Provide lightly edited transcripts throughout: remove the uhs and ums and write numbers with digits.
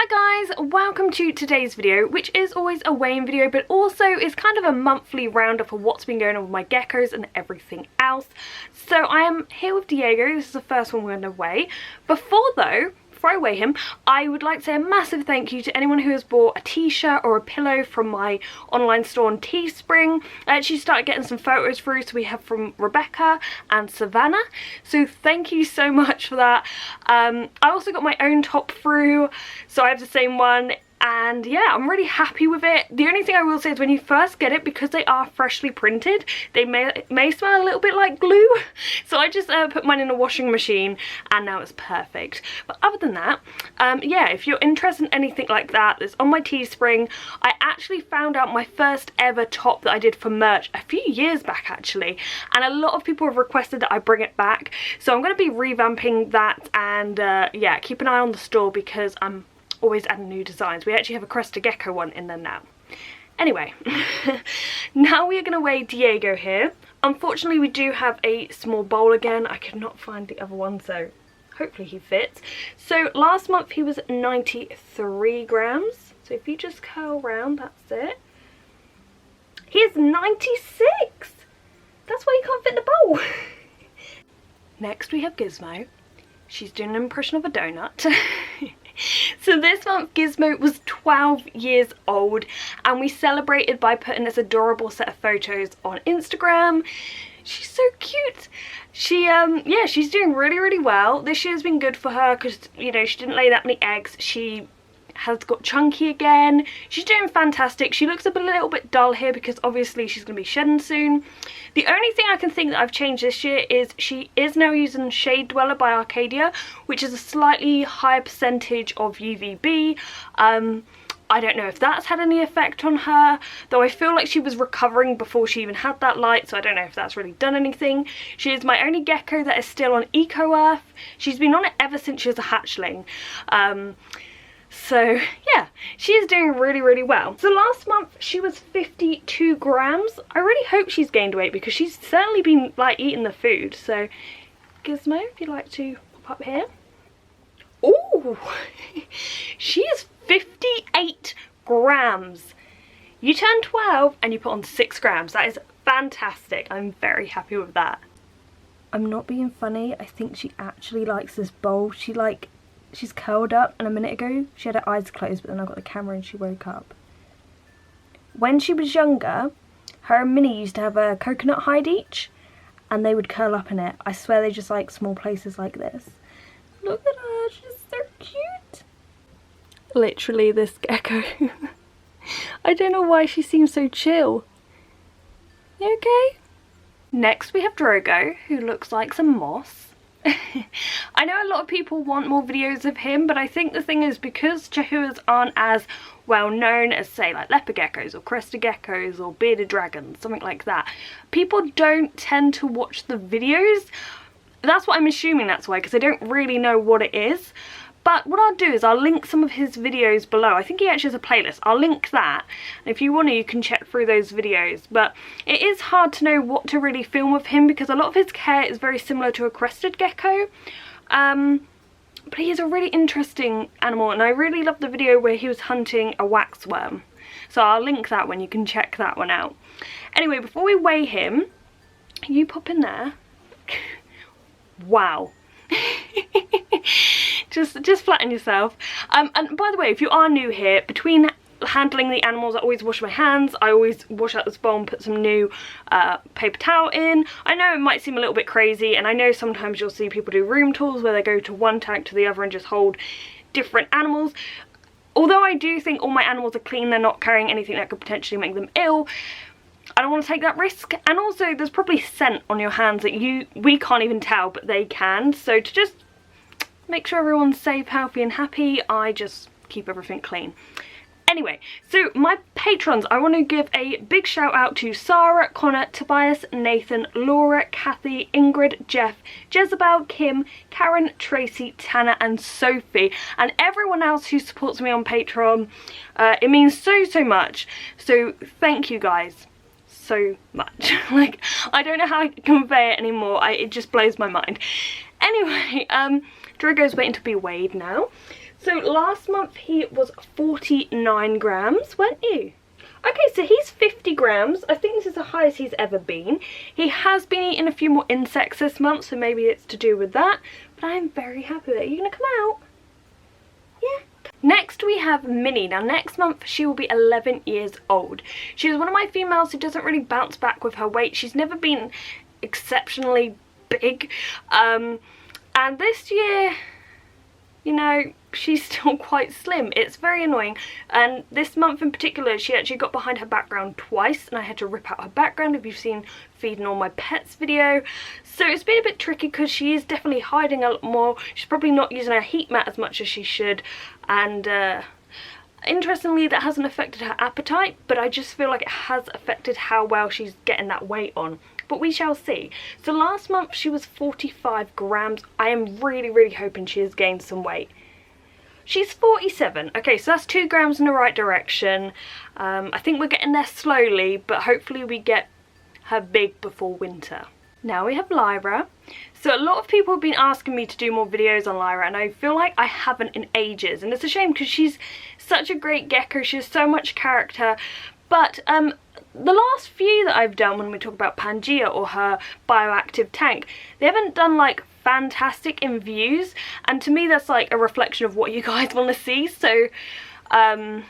Hi guys, welcome to today's video, which is always a weighing video but also is kind of a monthly roundup of what's been going on with my geckos and everything else. So I am here with Diego. This is the first one we're going to weigh. Before I weigh him, I would like to say a massive thank you to anyone who has bought a t-shirt or a pillow from my online store on Teespring. I actually started getting some photos through, so we have from Rebecca and Savannah, so thank you so much for that. I also got my own top through, so I have the same one. And yeah, I'm really happy with it. The only thing I will say is when you first get it, because they are freshly printed, they may smell a little bit like glue. So I just put mine in a washing machine and now it's perfect. But other than that, yeah, if you're interested in anything like that, it's on my Teespring. I actually found out my first ever top that I did for merch a few years back actually. And a lot of people have requested that I bring it back. So I'm going to be revamping that and yeah, keep an eye on the store because I'm always adding new designs. We actually have a Crested Gecko one in there now. Anyway, now we are going to weigh Diego here. Unfortunately, we do have a small bowl again. I could not find the other one, so hopefully he fits. So last month he was 93 grams. So if you just curl round, that's it. He is 96. That's why you can't fit the bowl. Next we have Gizmo. She's doing an impression of a donut. So this month Gizmo was 12 years old and we celebrated by putting this adorable set of photos on Instagram. She's so cute. Yeah, she's doing really well. This year's been good for her because, you know, she didn't lay that many eggs. She has got chunky again. She's doing fantastic. She looks a little bit dull here because obviously she's going to be shedding soon. The only thing I can think that I've changed this year is she is now using Shade Dweller by Arcadia, which is a slightly higher percentage of UVB. I don't know if that's had any effect on her, though I feel like she was recovering before she even had that light, so I don't know if that's really done anything. She is my only gecko that is still on Eco Earth. She's been on it ever since she was a hatchling. So yeah, she is doing really well. So last month she was 52 grams. I really hope she's gained weight because she's certainly been like eating the food. So Gizmo, if you'd like to pop up here. Oh, she is 58 grams. You turn 12 and you put on 6 grams. That is fantastic. I'm very happy with that. I'm not being funny. I think she actually likes this bowl. She's curled up, and a minute ago she had her eyes closed, but then I got the camera and she woke up. When she was younger, her and Minnie used to have a coconut hide each, and they would curl up in it. I swear they just like small places like this. Look at her, she's so cute. Literally this gecko. I don't know why she seems so chill. You okay? Next we have Drogo, who looks like some moss. I know a lot of people want more videos of him, but I think the thing is because Chahuas aren't as well known as say like leopard geckos or crested geckos or bearded dragons, something like that, people don't tend to watch the videos. That's what I'm assuming that's why, because I don't really know what it is. But what I'll do is I'll link some of his videos below. I think he actually has a playlist. I'll link that. And if you want to, you can check through those videos. But it is hard to know what to really film with him because a lot of his care is very similar to a crested gecko. But he is a really interesting animal. And I really love the video where he was hunting a waxworm. So I'll link that one. You can check that one out. Anyway, before we weigh him, you pop in there. Wow. just flatten yourself. And by the way, if you are new here, between handling the animals I always wash my hands. I always wash out this bowl and put some new paper towel in. I know it might seem a little bit crazy, and I know sometimes you'll see people do room tours where they go to one tank to the other and just hold different animals. Although I do think all my animals are clean, they're not carrying anything that could potentially make them ill, I don't want to take that risk. And also there's probably scent on your hands that we can't even tell, but they can. So to just make sure everyone's safe, healthy and happy, I just keep everything clean. Anyway, so my patrons, I want to give a big shout out to Sarah, Connor, Tobias, Nathan, Laura, Kathy, Ingrid, Jeff, Jezebel, Kim, Karen, Tracy, Tanner and Sophie, and everyone else who supports me on Patreon. It means so much. So thank you guys so much. Like, I don't know how I can convey it anymore. It just blows my mind. Anyway, Drogo's waiting to be weighed now. So last month he was 49 grams, weren't you? Okay, so he's 50 grams. I think this is the highest he's ever been. He has been eating a few more insects this month, so maybe it's to do with that. But I'm very happy with it. Are you going to come out? Yeah. Next we have Minnie. Now next month she will be 11 years old. She's one of my females who doesn't really bounce back with her weight. She's never been exceptionally big. And this year, you know, she's still quite slim. It's very annoying, and this month in particular she actually got behind her background twice and I had to rip out her background, if you've seen Feeding All My Pets video. So it's been a bit tricky because she is definitely hiding a lot more. She's probably not using her heat mat as much as she should, and interestingly that hasn't affected her appetite, but I just feel like it has affected how well she's getting that weight on. But we shall see. So last month she was 45 grams. I am really hoping she has gained some weight. She's 47. Okay, so that's 2 grams in the right direction. I think we're getting there slowly, but hopefully we get her big before winter. Now we have Lyra. So a lot of people have been asking me to do more videos on Lyra, and I feel like I haven't in ages. And it's a shame because she's such a great gecko. She has so much character. But the last few that I've done, when we talk about Pangea or her bioactive tank, they haven't done like fantastic in views, and to me that's like a reflection of what you guys want to see. So I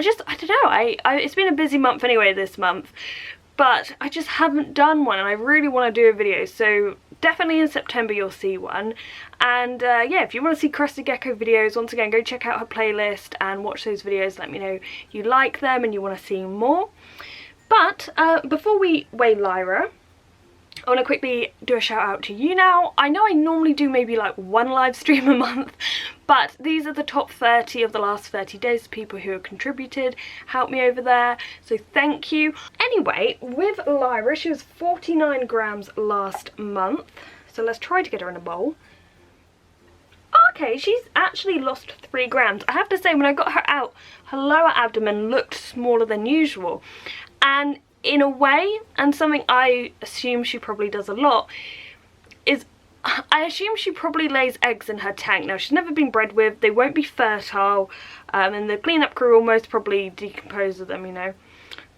don't know, it's been a busy month anyway this month, but I just haven't done one, and I really want to do a video. So definitely in September you'll see one. And yeah, if you want to see Crested Gecko videos, once again go check out her playlist and watch those videos. Let me know you like them and you want to see more. But before we weigh Lyra, I want to quickly do a shout out to you now. I know I normally do maybe like 1 live stream a month, but these are the top 30 of the last 30 days, people who have contributed, helped me over there, so thank you. Anyway, with Lyra, she was 49 grams last month, so let's try to get her in a bowl. Okay, she's actually lost 3 grams. I have to say, when I got her out, her lower abdomen looked smaller than usual. And in a way, and something I assume she probably does a lot, is I assume she probably lays eggs in her tank. Now, she's never been bred with, they won't be fertile, and the cleanup crew will most probably decompose of them, you know.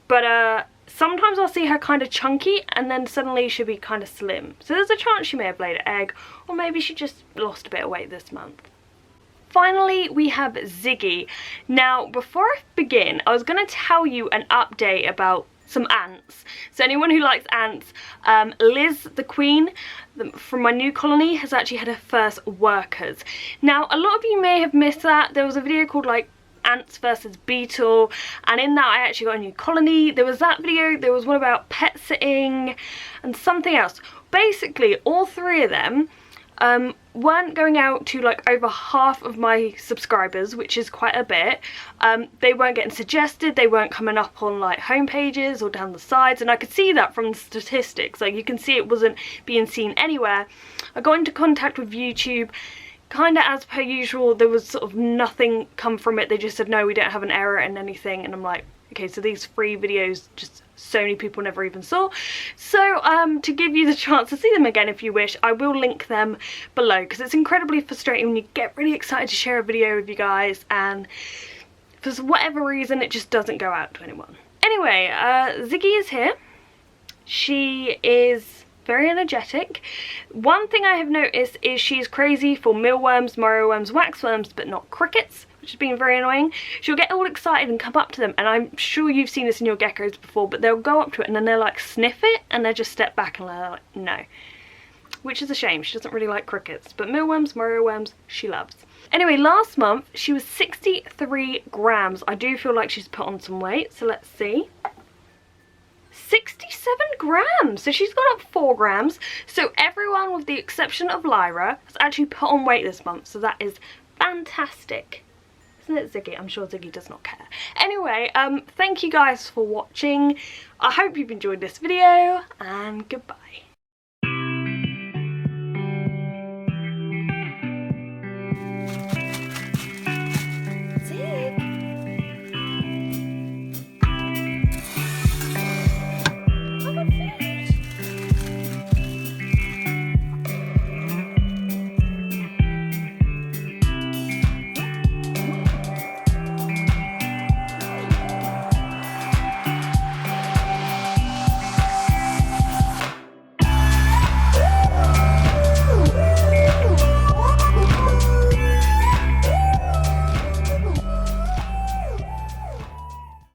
But sometimes I'll see her kind of chunky, and then suddenly she'll be kind of slim. So there's a chance she may have laid an egg, or maybe she just lost a bit of weight this month. Finally, we have Ziggy. Now, before I begin, I was going to tell you an update about some ants. So anyone who likes ants, Liz, the queen from my new colony, has actually had her first workers. Now, a lot of you may have missed that. There was a video called like ants versus beetle, and in that I actually got a new colony. There was that video, there was one about pet sitting, and something else. Basically, all 3 of them weren't going out to like over half of my subscribers, which is quite a bit. They weren't getting suggested, they weren't coming up on like home pages or down the sides, and I could see that from the statistics. Like, you can see it wasn't being seen anywhere. I got into contact with YouTube, kind of as per usual. There was sort of nothing come from it. They just said, no, we don't have an error in anything, and I'm like, okay, so these 3 videos just so many people never even saw. So to give you the chance to see them again if you wish, I will link them below, because it's incredibly frustrating when you get really excited to share a video with you guys and for whatever reason it just doesn't go out to anyone. Anyway, Ziggy is here. She is very energetic. One thing I have noticed is she's crazy for mealworms, morrowworms, waxworms, but not crickets, which has been very annoying. She'll get all excited and come up to them, and I'm sure you've seen this in your geckos before, but they'll go up to it and then they'll like sniff it and they'll just step back and they're like, no. Which is a shame. She doesn't really like crickets, but mealworms, morrowworms, she loves. Anyway, last month she was 63 grams. I do feel like she's put on some weight, so let's see. 67 grams, so she's gone up 4 grams. So everyone with the exception of Lyra has actually put on weight this month, so that is fantastic. Isn't it, Ziggy? I'm sure Ziggy does not care. Anyway, thank you guys for watching. I hope you've enjoyed this video, and goodbye.